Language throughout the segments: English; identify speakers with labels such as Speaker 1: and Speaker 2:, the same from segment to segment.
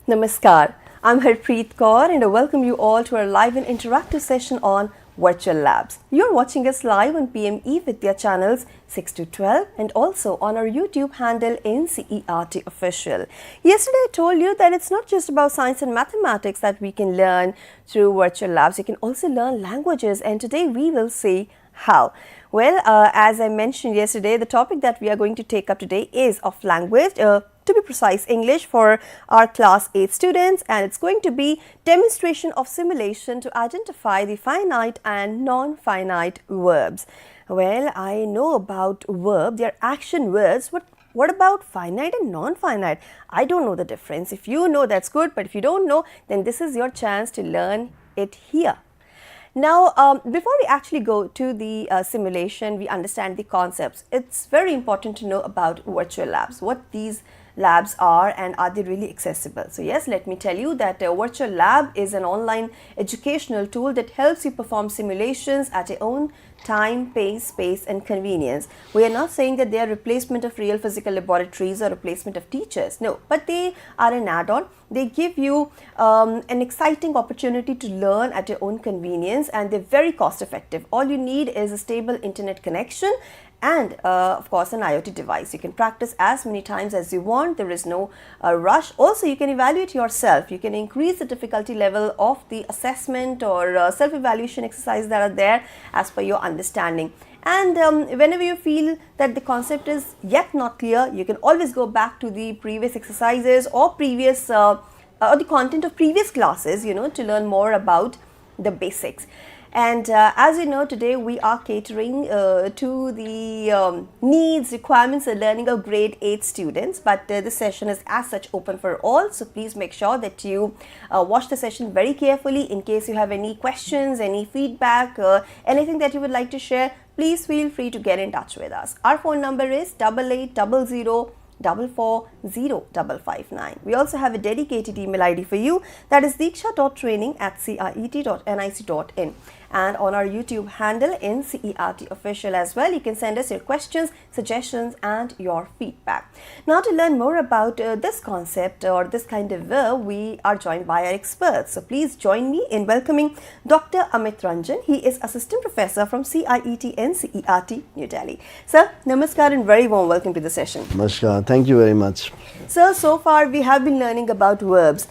Speaker 1: Namaskar, I'm Harpreet Kaur and I welcome you all to our live and interactive session on Virtual Labs. You're watching us live on PM eVidya channels 6 to 12 and also on our YouTube handle NCERT Official. Yesterday I told you that it's not just about science and mathematics that we can learn through Virtual Labs. You can also learn languages, and today we will see how. Well, as I mentioned yesterday, the topic that we are going to take up today is of language. To be precise, English for our class 8 students, and it's going to be demonstration of simulation to identify the finite and non-finite verbs. Well, I know about verb, they are action words. What about finite and non-finite? I don't know the difference. If you know, that's good, but if you don't know, then this is your chance to learn it here. Now, before we actually go to the simulation, we understand the concepts. It's very important to know about virtual labs, what these labs are and are they really accessible. So yes, let me tell you that a virtual lab is an online educational tool that helps you perform simulations at your own time, pace, space and convenience. We are not saying that they are replacement of real physical laboratories or replacement of teachers. No, but they are an add-on. They give you an exciting opportunity to learn at your own convenience, and they're very cost effective. All you need is a stable internet connection and of course an IoT device. You can practice as many times as you want. There is no rush. Also, you can evaluate yourself. You can increase the difficulty level of the assessment or self-evaluation exercise that are there as per your understanding. And whenever you feel that the concept is yet not clear, you can always go back to the previous exercises or previous or the content of previous classes, to learn more about the basics. And as you know, today we are catering to the needs, requirements and learning of grade 8 students, but this session is as such open for all. So please make sure that you watch the session very carefully. In case you have any questions, any feedback, anything that you would like to share, please feel free to get in touch with us. Our phone number is 8800 440-559. We also have a dedicated email ID for you, that is diksha.training at CIET.nic.in, and on our YouTube handle NCERT Official as well. You can send us your questions, suggestions and your feedback. Now, to learn more about this concept or this kind of verb, we are joined by our experts. So please join me in welcoming Dr. Amit Ranjan. He is Assistant Professor from CIET NCERT, New Delhi. Sir, namaskar and very warm welcome to the session.
Speaker 2: Namaskar. Thank you very much.
Speaker 1: Sir, so far we have been learning about verbs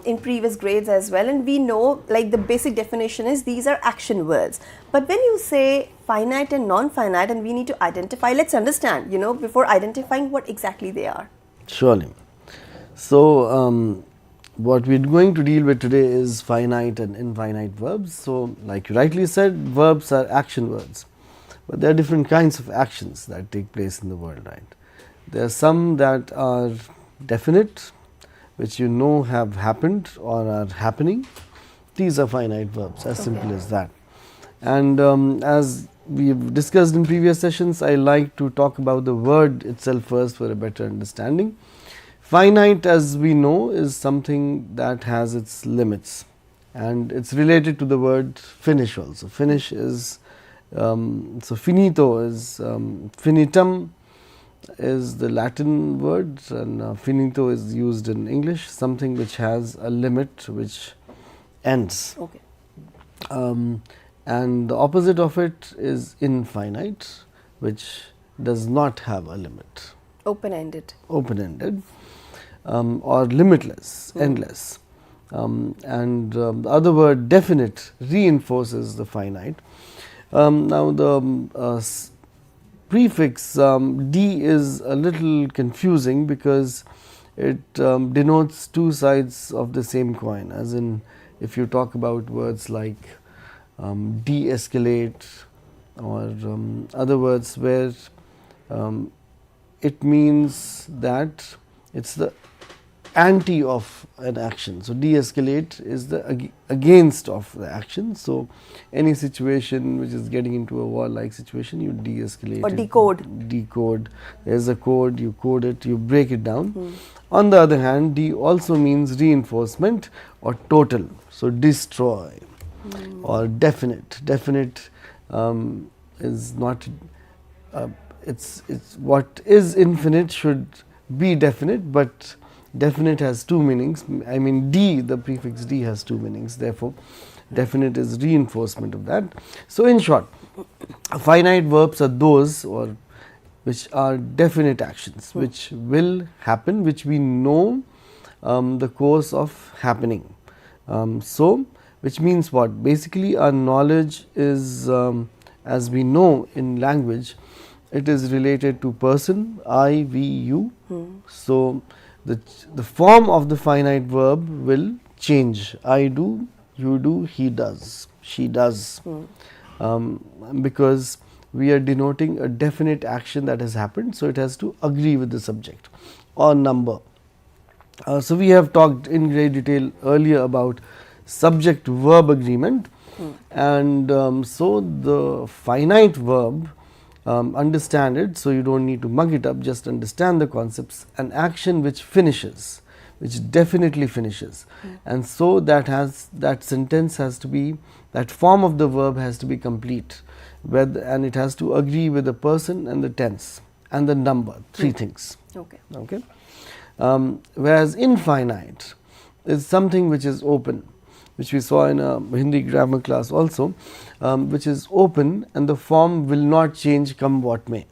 Speaker 1: in previous grades as well, and we know like the basic definition is these are action words. But when you say finite and non-finite and we need to identify, let's understand, before identifying what exactly they are.
Speaker 2: Surely. So, what we're going to deal with today is finite and infinite verbs. So, like you rightly said, verbs are action words, but there are different kinds of actions that take place in the world, right? There are some that are definite, which have happened or are happening. These are finite verbs, as simple as that. And as we've discussed in previous sessions, I like to talk about the word itself first for a better understanding. Finite, as we know, is something that has its limits, and it's related to the word finish also. Finish is, so finito is, finitum is the Latin word, and finito is used in English, something which has a limit which ends.
Speaker 1: Okay.
Speaker 2: And the opposite of it is infinite, which does not have a limit.
Speaker 1: Open-ended.
Speaker 2: Open-ended, or limitless, endless. And the other word definite reinforces the finite. Now the prefix D is a little confusing because it denotes two sides of the same coin, as in if you talk about words like de-escalate or other words where it means that it's the anti of an action. So, de-escalate is the against of the action. So, any situation which is getting into a war-like situation, you de-escalate
Speaker 1: or
Speaker 2: it.
Speaker 1: decode.
Speaker 2: Decode. There is a code, you code it, you break it down. On the other hand, D also means reinforcement or total. So, destroy or definite. Definite is not, it's what is infinite should be definite, but definite has two meanings. I mean D, the prefix D has two meanings, therefore definite is reinforcement of that. So in short, finite verbs are those or which are definite actions which will happen, which we know the course of happening. So which means what? Basically our knowledge is, as we know in language, it is related to person, I, we, you. So the form of the finite verb will change. I do, you do, he does, she does, because we are denoting a definite action that has happened, so it has to agree with the subject or number. So we have talked in great detail earlier about subject verb agreement, and so the finite verb, understand it, so you don't need to mug it up, just understand the concepts. An action which finishes, which definitely finishes, and so that sentence has to be, that form of the verb has to be complete, and it has to agree with the person and the tense and the number, three things. Okay. Whereas infinite is something which is open, which we saw in a Hindi grammar class also, which is open and the form will not change come what may.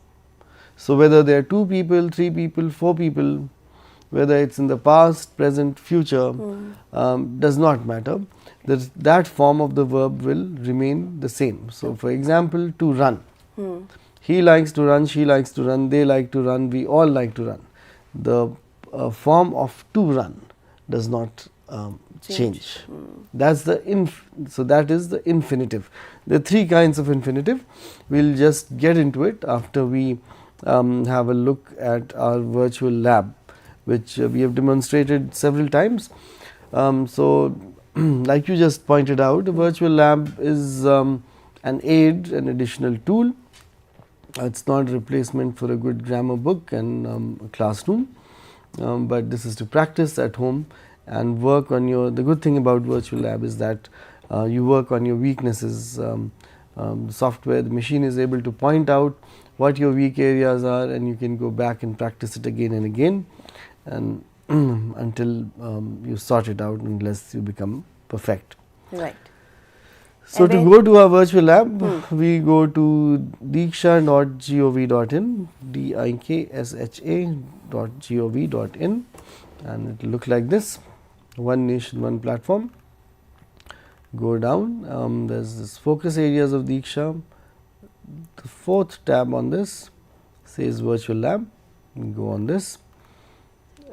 Speaker 2: So whether there are 2 people, 3 people, 4 people, whether it is in the past, present, future, does not matter. That form of the verb will remain the same. So for example, to run. He likes to run, she likes to run, they like to run, we all like to run. The form of to run does not change. That's the so that is the infinitive. There are 3 kinds of infinitive. We will just get into it after we have a look at our virtual lab, which we have demonstrated several times. So like you just pointed out, a virtual lab is an aid, an additional tool. It's not a replacement for a good grammar book and a classroom, but this is to practice at home and work on your, the good thing about virtual lab is that you work on your weaknesses. The software, the machine is able to point out what your weak areas are, and you can go back and practice it again and again, and until you sort it out, unless you become perfect.
Speaker 1: Right.
Speaker 2: So to go to our virtual lab, we go to diksha.gov.in, diksha.gov.in, and it will look like this: one nation, one platform. Go down, there's this focus areas of Diksha. The 4th tab on this says virtual lab. Go on this,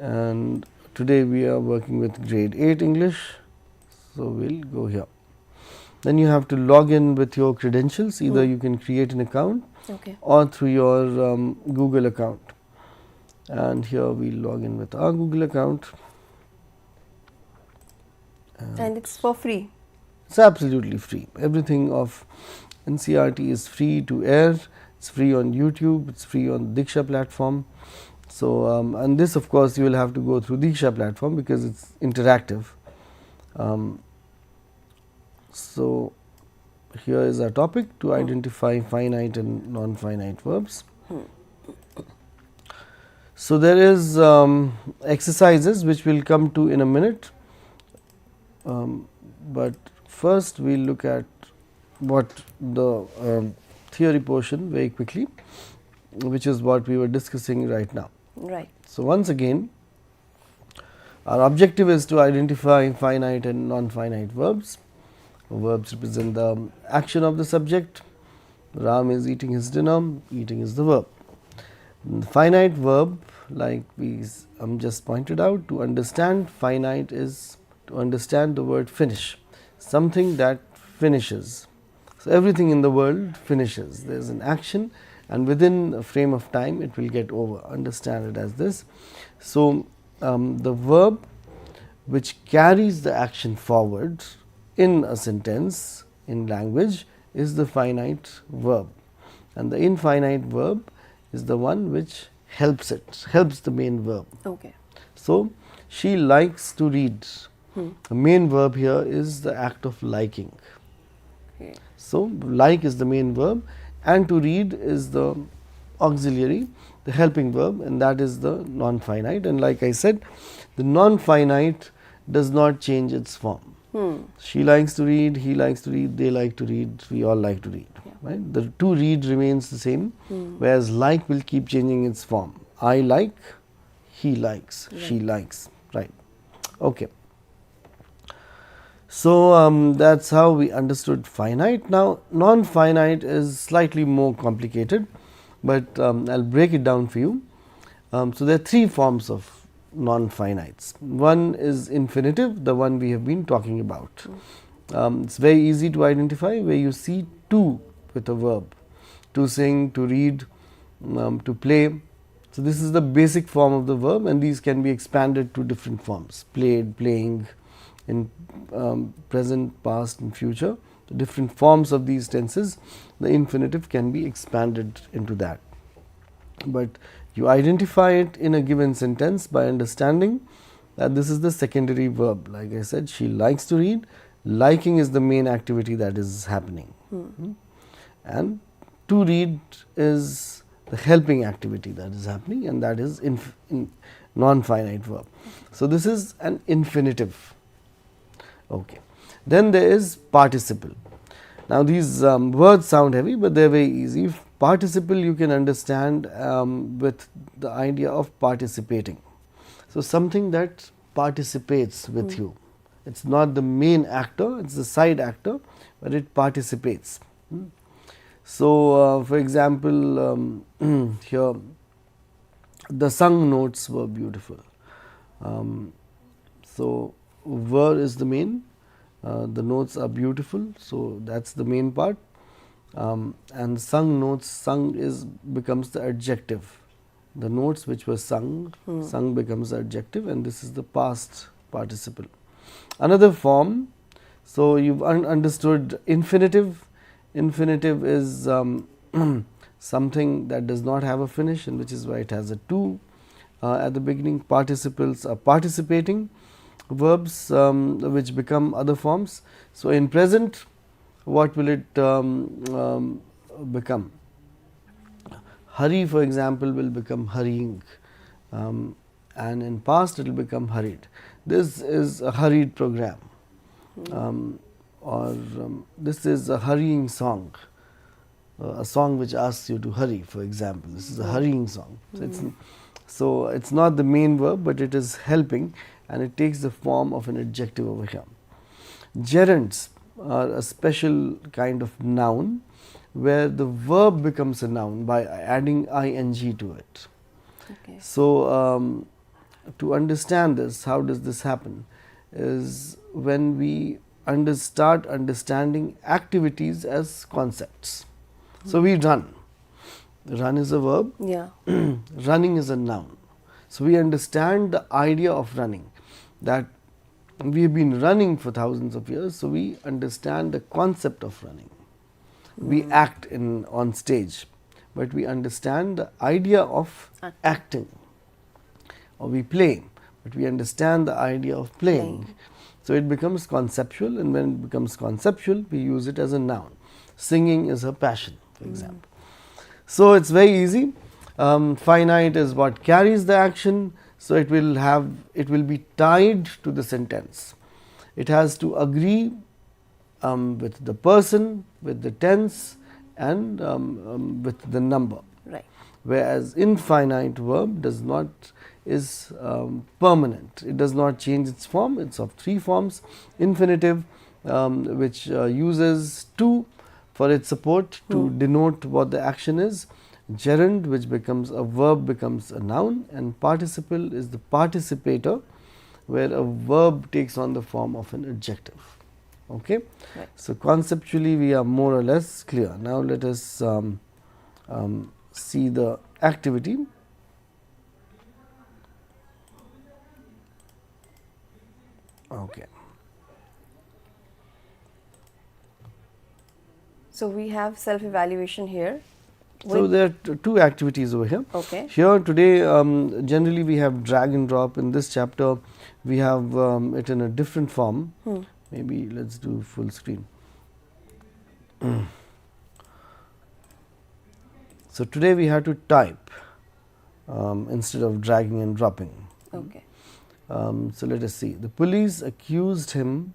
Speaker 2: and today we are working with grade 8 English, so we'll go here. Then you have to log in with your credentials. Either you can create an account or through your Google account, and here we log in with our Google account,
Speaker 1: and it's for free.
Speaker 2: It's absolutely free. Everything of NCERT is free to air. It's free on YouTube. It's free on Diksha platform. So and this, of course, you will have to go through Diksha platform because it's interactive. So here is our topic: to identify finite and non-finite verbs. So there is exercises which we'll come to in a minute, but first we will look at what the theory portion very quickly, which is what we were discussing right now.
Speaker 1: Right.
Speaker 2: So once again, our objective is to identify finite and non-finite verbs. Verbs represent the action of the subject. Ram is eating his dinner. Eating is the verb. The finite verb, like we just pointed out, to understand finite is to understand the word finish, something that finishes. So everything in the world finishes. There is an action, and within a frame of time it will get over. Understand it as this. So the verb which carries the action forward in a sentence in language is the finite verb, and the infinite verb is the one which helps it, helps the main verb.
Speaker 1: Okay.
Speaker 2: So she likes to read. The main verb here is the act of liking.
Speaker 1: Okay.
Speaker 2: So like is the main verb, and to read is the auxiliary, the helping verb, and that is the non-finite. And like I said, the non-finite does not change its form. She likes to read, he likes to read, they like to read, we all like to read. Right? The to read remains the same, whereas like will keep changing its form. I like, he likes, she likes. Right. Okay. So that's how we understood finite. Now non-finite is slightly more complicated, but I'll break it down for you. So there are three forms of non-finites. One is infinitive, the one we have been talking about. It's very easy to identify, where you see to with a verb, to sing, to read, to play. So this is the basic form of the verb, and these can be expanded to different forms: played, playing, in present, past and future. The different forms of these tenses, the infinitive can be expanded into that. But you identify it in a given sentence by understanding that this is the secondary verb. Like I said, she likes to read, liking is the main activity that is happening. And to read is the helping activity that is happening, and that is in non-finite verb. So this is an infinitive. Okay. Then there is participle. Now these words sound heavy, but they are very easy. Participle you can understand with the idea of participating. So something that participates with you. It's not the main actor, it's the side actor, but it participates. So for example, here the sung notes were beautiful. So were is the main, the notes are beautiful, so that's the main part. And sung notes, sung becomes the adjective. The notes which were sung, sung becomes the adjective, and this is the past participle. Another form, so you've understood infinitive. Infinitive is something that does not have a finish, and which is why it has a to at the beginning. Participles are participating verbs which become other forms. So in present, what will it become? Hurry, for example, will become hurrying, and in past it will become hurried. This is a hurried program, or this is a hurrying song, a song which asks you to hurry, for example. This is a hurrying song. So it's not the main verb, but it is helping, and it takes the form of an adjective over here. Gerunds are a special kind of noun where the verb becomes a noun by adding ing to it.
Speaker 1: Okay.
Speaker 2: So to understand this, how does this happen, is when we start understanding activities as concepts. So we run. Run is a verb.
Speaker 1: Yeah.
Speaker 2: Running is a noun. So we understand the idea of running, that we have been running for thousands of years, so we understand the concept of running. We act on stage, but we understand the idea of acting. Or we play, but we understand the idea of playing. So it becomes conceptual, and when it becomes conceptual, we use it as a noun. Singing is her passion, for example. So it's very easy. Finite is what carries the action, so it will be tied to the sentence. It has to agree with the person, with the tense, and with the number.
Speaker 1: Right.
Speaker 2: Whereas infinite verb is permanent. It does not change its form. It's of three forms: infinitive, which uses to for its support to denote what the action is; gerund, which becomes a verb, becomes a noun; and participle is the participator, where a verb takes on the form of an adjective. Okay.
Speaker 1: Right.
Speaker 2: So conceptually we are more or less clear. Now let us see the activity. Okay.
Speaker 1: So we have self-evaluation here.
Speaker 2: So there are two activities over here.
Speaker 1: Okay.
Speaker 2: Here today, generally we have drag and drop. In this chapter, we have it in a different form. Maybe let's do full screen. So today we have to type instead of dragging and dropping.
Speaker 1: Okay.
Speaker 2: So let us see. The police accused him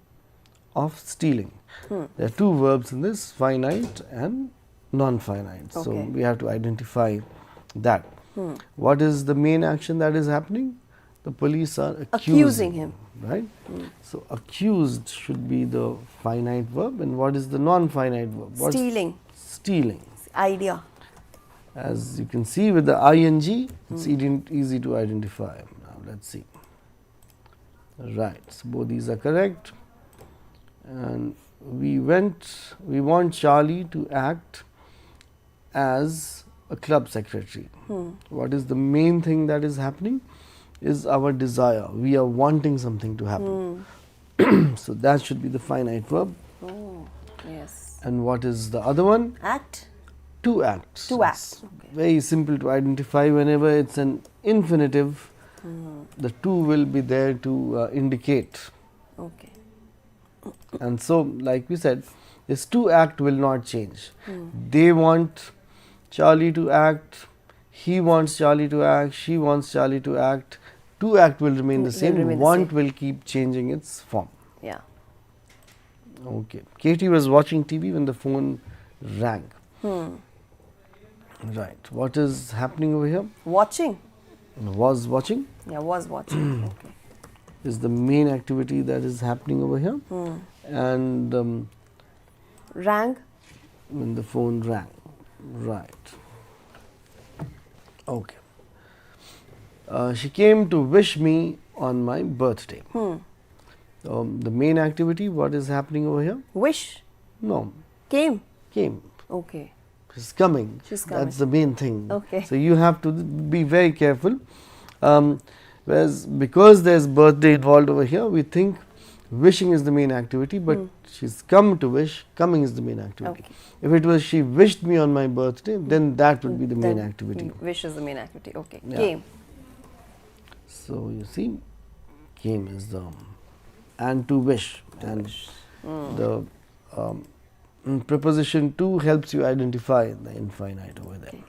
Speaker 2: of stealing. There are two verbs in this, finite and non-finite. So
Speaker 1: Okay.
Speaker 2: we have to identify that. What is the main action that is happening? The police are accusing
Speaker 1: him.
Speaker 2: Right? So accused should be the finite verb, and what is the non-finite verb? What's
Speaker 1: Stealing.
Speaker 2: stealing.
Speaker 1: Idea.
Speaker 2: As you can see with the ing, it's easy to identify. Now let's see. Right, so both these are correct. And we want Charlie to act as a club secretary. What is the main thing that is happening? Is our desire. We are wanting something to happen. So that should be the finite verb.
Speaker 1: Oh, yes.
Speaker 2: And what is the other one?
Speaker 1: Act.
Speaker 2: To act.
Speaker 1: To act. Okay.
Speaker 2: Very simple to identify. Whenever it's an infinitive, the to will be there to indicate.
Speaker 1: Okay.
Speaker 2: And so, like we said, this to act will not change. They want Charlie to act, he wants Charlie to act, she wants Charlie to act. To act will remain the same, want will keep changing its form.
Speaker 1: Yeah.
Speaker 2: Okay. Katie was watching TV when the phone rang. Right. What is happening over here?
Speaker 1: Watching.
Speaker 2: Was watching
Speaker 1: Yeah, was watching. Okay.
Speaker 2: is the main activity that is happening over here. And
Speaker 1: Rang.
Speaker 2: when the phone rang. Right. Okay. She came to wish me on my birthday. The main activity, what is happening over here?
Speaker 1: Wish.
Speaker 2: No,
Speaker 1: Came.
Speaker 2: came.
Speaker 1: Okay.
Speaker 2: She's coming.
Speaker 1: She's coming.
Speaker 2: That's the main thing.
Speaker 1: Okay.
Speaker 2: So you have to be very careful. Whereas because there's birthday involved over here, we think wishing is the main activity, but she's come to wish, coming is the main activity.
Speaker 1: Okay.
Speaker 2: If it was she wished me on my birthday, then that would be the main
Speaker 1: Then
Speaker 2: activity.
Speaker 1: Wish is the main activity. Okay.
Speaker 2: Yeah.
Speaker 1: Came.
Speaker 2: So you see, came is the and to wish, and the preposition to helps you identify the infinite over there.
Speaker 1: Okay.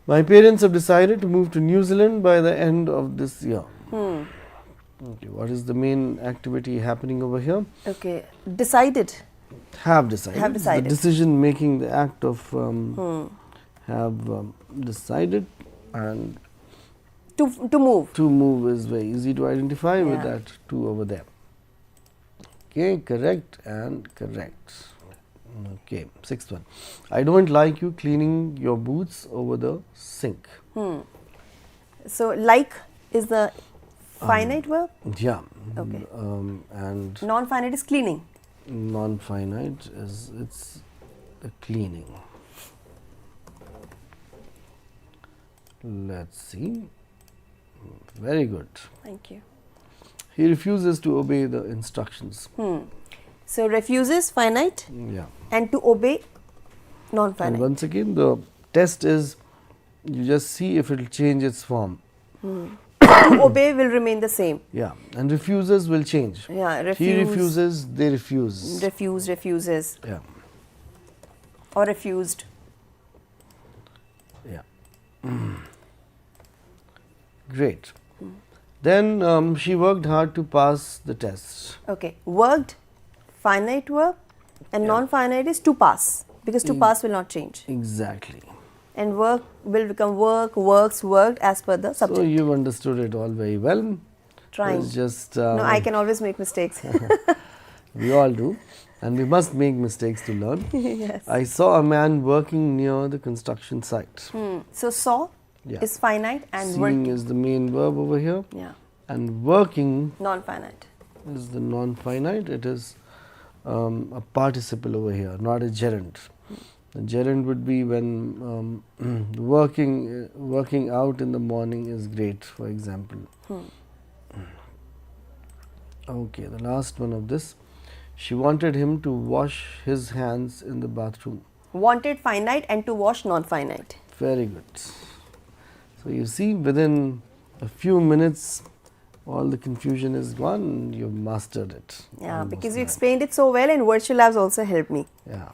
Speaker 2: My parents have decided to move to New Zealand by the end of this year. Okay, what is the main activity happening over here?
Speaker 1: Okay. Decided.
Speaker 2: Have decided.
Speaker 1: Have decided.
Speaker 2: The decision making, the act of have decided, and
Speaker 1: To move.
Speaker 2: to move is very easy to identify with
Speaker 1: Yeah.
Speaker 2: that to over there. Okay, correct and correct. Okay, sixth one. I don't like you cleaning your boots over the sink.
Speaker 1: So like is the finite verb.
Speaker 2: Yeah.
Speaker 1: Okay.
Speaker 2: And
Speaker 1: Non-finite is cleaning.
Speaker 2: non-finite is it's the cleaning. Let's see. Very good.
Speaker 1: Thank you.
Speaker 2: He refuses to obey the instructions.
Speaker 1: So refuses finite
Speaker 2: Yeah.
Speaker 1: and to obey
Speaker 2: And
Speaker 1: non-finite.
Speaker 2: once again, the test is you just see if it will change its form.
Speaker 1: To obey will remain the same.
Speaker 2: Yeah. And refuses will change.
Speaker 1: Yeah.
Speaker 2: He refuses, they refuse.
Speaker 1: Refuse, refuses,
Speaker 2: Yeah.
Speaker 1: or refused.
Speaker 2: Yeah. Great. Then she worked hard to pass the test.
Speaker 1: Okay. Worked, finite verb, and non-finite is to pass, because to pass will not change.
Speaker 2: Exactly.
Speaker 1: And work will become work, works, worked as per the subject.
Speaker 2: So you've understood it all very well.
Speaker 1: Trying.
Speaker 2: It's just
Speaker 1: No, I can always make mistakes.
Speaker 2: we all do, and we must make mistakes to learn.
Speaker 1: Yes.
Speaker 2: I saw a man working near the construction site.
Speaker 1: So saw
Speaker 2: Yeah.
Speaker 1: is finite and
Speaker 2: Seeing
Speaker 1: working.
Speaker 2: is the main verb over here,
Speaker 1: Yeah.
Speaker 2: and working
Speaker 1: Non-finite.
Speaker 2: is the non-finite. It is a participle over here, not a gerund. The gerund would be when working out in the morning is great, for example. Okay, the last one of this. She wanted him to wash his hands in the bathroom.
Speaker 1: Wanted finite and to wash non-finite.
Speaker 2: Very good. So you see, within a few minutes, all the confusion is gone and you've mastered it.
Speaker 1: Yeah,
Speaker 2: Almost
Speaker 1: because you
Speaker 2: now.
Speaker 1: explained it so well, and virtual labs also helped me.
Speaker 2: Yeah,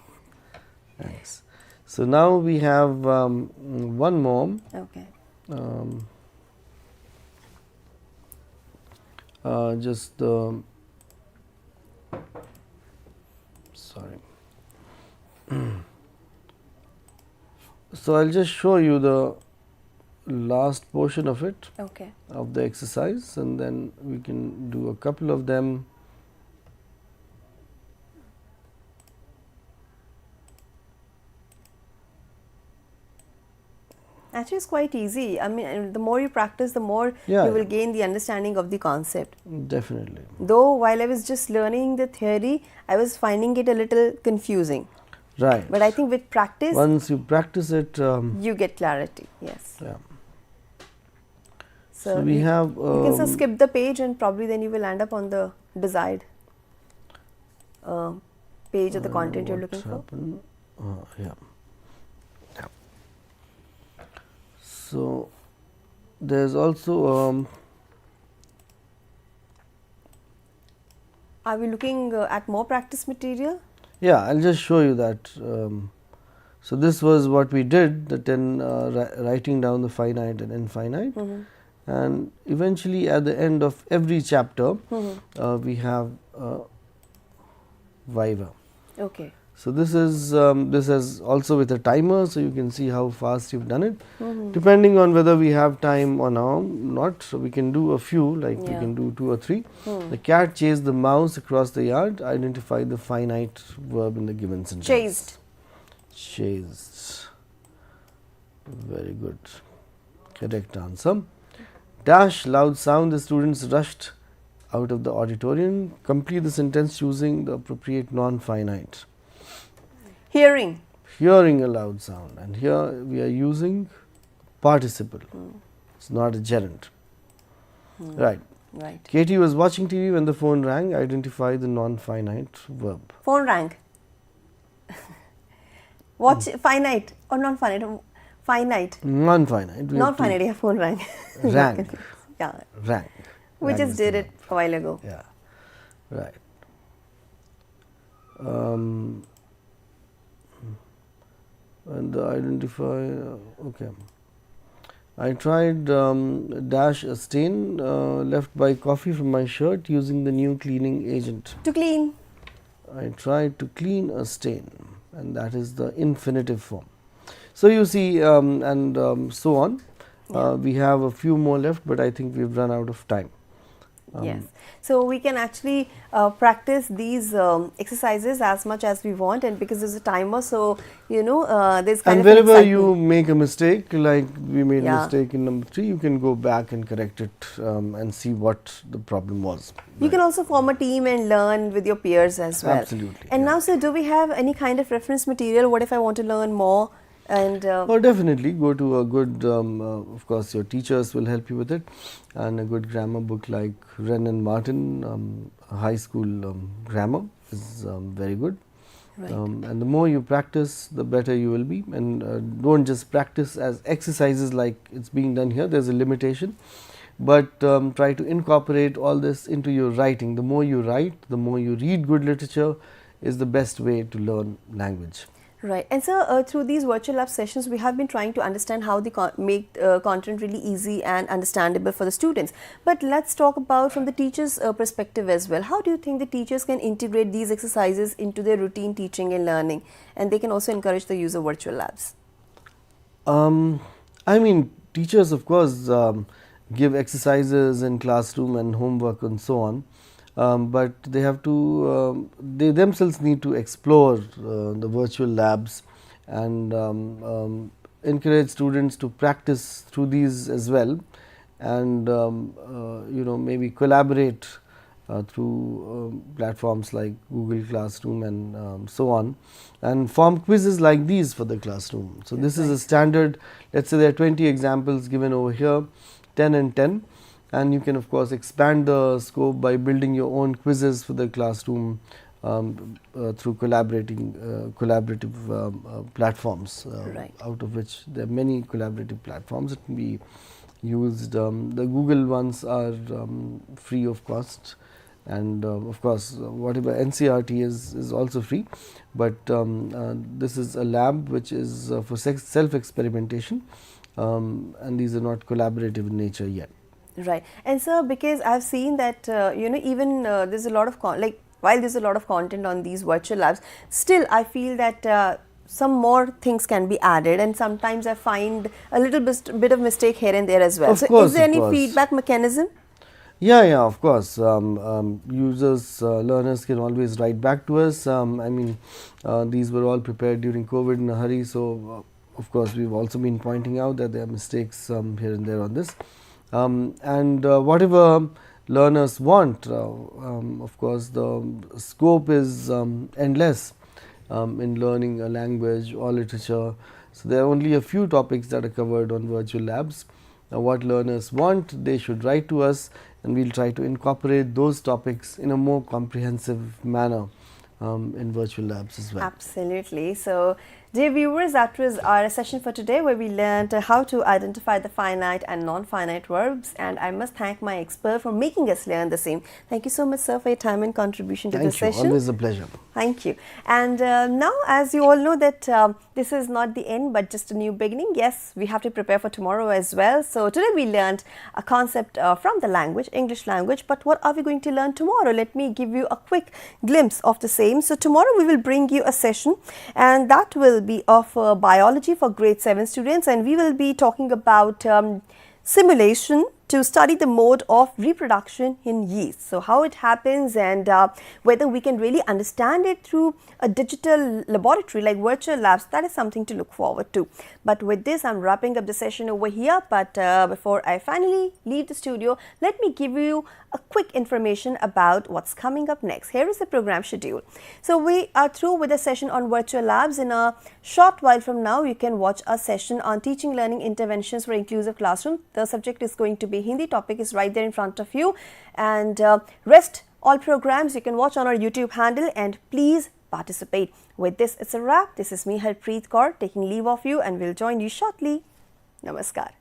Speaker 2: thanks. So now we have one more.
Speaker 1: Okay.
Speaker 2: Um, just the sorry. So I'll just show you the last portion of it,
Speaker 1: Okay.
Speaker 2: of the exercise, and then we can do a couple of them.
Speaker 1: Actually, it's quite easy. I mean, the more you practice, the more
Speaker 2: Yeah,
Speaker 1: you will
Speaker 2: yeah.
Speaker 1: gain the understanding of the concept.
Speaker 2: Definitely.
Speaker 1: Though while I was just learning the theory, I was finding it a little confusing.
Speaker 2: Right.
Speaker 1: But I think with practice,
Speaker 2: Once you practice it,
Speaker 1: you get clarity. Yes.
Speaker 2: yeah.
Speaker 1: So,
Speaker 2: So we have.
Speaker 1: you can just skip the page, and probably then you will end up on the desired page of the content you're looking for.
Speaker 2: Yeah. Yeah. So there's also.
Speaker 1: Are we looking at more practice material?
Speaker 2: Yeah, I'll just show you that. So this was what we did, the 10 writing down the finite and infinite, and eventually at the end of every chapter we have Viva.
Speaker 1: Okay.
Speaker 2: So this is also with a timer, so you can see how fast you've done it. Depending on whether we have time or not, so we can do a few, like we
Speaker 1: Yeah.
Speaker 2: can do 2 or 3. The cat chased the mouse across the yard. Identify the finite verb in the given sentence.
Speaker 1: Chased.
Speaker 2: Chased. Very good. Correct answer. Dash, loud sound. The students rushed out of the auditorium. Complete the sentence using the appropriate non-finite.
Speaker 1: Hearing.
Speaker 2: Hearing a loud sound, and here we are using participle. It's not a gerund. Right.
Speaker 1: Right.
Speaker 2: Katie was watching TV when the phone rang. Identify the non-finite verb.
Speaker 1: Phone rang. Watch finite or non-finite? Finite.
Speaker 2: Non-finite. We have
Speaker 1: Non-finite. Yeah, phone rang.
Speaker 2: to rang.
Speaker 1: Yeah.
Speaker 2: Rang.
Speaker 1: We
Speaker 2: Rang
Speaker 1: just
Speaker 2: is
Speaker 1: did
Speaker 2: the
Speaker 1: it a while ago.
Speaker 2: verb. Yeah. Right. And the identify. Okay. I tried dash a stain left by coffee from my shirt using the new cleaning agent.
Speaker 1: To clean.
Speaker 2: I tried to clean a stain, and that is the infinitive form. So you see, and so on. We have a few more left, but I think we've run out of time.
Speaker 1: Yes. So we can actually practice these exercises as much as we want, and because there's a timer, so there's kind
Speaker 2: And
Speaker 1: of
Speaker 2: wherever
Speaker 1: excitement.
Speaker 2: you make a mistake, like we made a
Speaker 1: Yeah.
Speaker 2: mistake in number 3, you can go back and correct it and see what the problem was.
Speaker 1: You can also form a team and learn with your peers as well.
Speaker 2: Absolutely,
Speaker 1: And
Speaker 2: yeah.
Speaker 1: now, so do we have any kind of reference material? What if I want to learn more? And
Speaker 2: Oh, definitely go to a good, of course your teachers will help you with it, and a good grammar book like Wren and Martin, high school grammar is very good.
Speaker 1: Right.
Speaker 2: And the more you practice, the better you will be, and don't just practice as exercises like it's being done here. There's a limitation, but try to incorporate all this into your writing. The more you write, the more you read good literature is the best way to learn language.
Speaker 1: Right. And so through these virtual lab sessions, we have been trying to understand how they make content really easy and understandable for the students. But let's talk about from the teacher's perspective as well. How do you think the teachers can integrate these exercises into their routine teaching and learning? And they can also encourage the use of virtual labs.
Speaker 2: I mean, teachers of course give exercises in classroom and homework and so on. But they have to, they themselves need to explore the virtual labs and encourage students to practice through these as well, and maybe collaborate through platforms like Google Classroom and so on, and form quizzes like these for the classroom. So this is a standard. Let's say there are 20 examples given over here, 10 and 10. And you can of course expand the scope by building your own quizzes for the classroom through collaborative platforms,
Speaker 1: Right.
Speaker 2: out of which there are many collaborative platforms that can be used. The Google ones are free of cost, and of course whatever NCERT is also free, but this is a lab which is for self experimentation, and these are not collaborative in nature yet.
Speaker 1: Right. And sir, because I've seen that even there's a lot of while there's a lot of content on these virtual labs, still I feel that some more things can be added, and sometimes I find a little bit of mistake here and there as well.
Speaker 2: Of course,
Speaker 1: is there any feedback mechanism?
Speaker 2: Yeah, of course. Users, learners can always write back to us. I mean, these were all prepared during COVID in a hurry, so of course we've also been pointing out that there are mistakes here and there on this. And whatever learners want, of course the scope is endless in learning a language or literature. So there are only a few topics that are covered on virtual labs. What learners want, they should write to us, and we'll try to incorporate those topics in a more comprehensive manner in virtual labs as well.
Speaker 1: Absolutely. So, dear viewers, that was our session for today, where we learned how to identify the finite and non-finite verbs, and I must thank my expert for making us learn the same. Thank you so much, sir, for your time and contribution to this session.
Speaker 2: Always a pleasure.
Speaker 1: Thank you. And now, as you all know that this is not the end but just a new beginning. Yes, we have to prepare for tomorrow as well. So today we learned a concept from the language, English language, but what are we going to learn tomorrow? Let me give you a quick glimpse of the same. So tomorrow we will bring you a session, and that will be of biology for grade 7 students, and we will be talking about simulation to study the mode of reproduction in yeast. So how it happens, and whether we can really understand it through a digital laboratory like virtual labs, that is something to look forward to. But with this, I'm wrapping up the session over here. But before I finally leave the studio, let me give you a quick information about what's coming up next. Here is the program schedule. So we are through with the session on virtual labs. In a short while from now, you can watch a session on teaching learning interventions for inclusive classroom. The subject is going to be Hindi. Topic is right there in front of you, and rest all programs you can watch on our YouTube handle, and please participate. With this, it's a wrap. This is me, Harpreet Kaur, taking leave of you, and we'll join you shortly. Namaskar.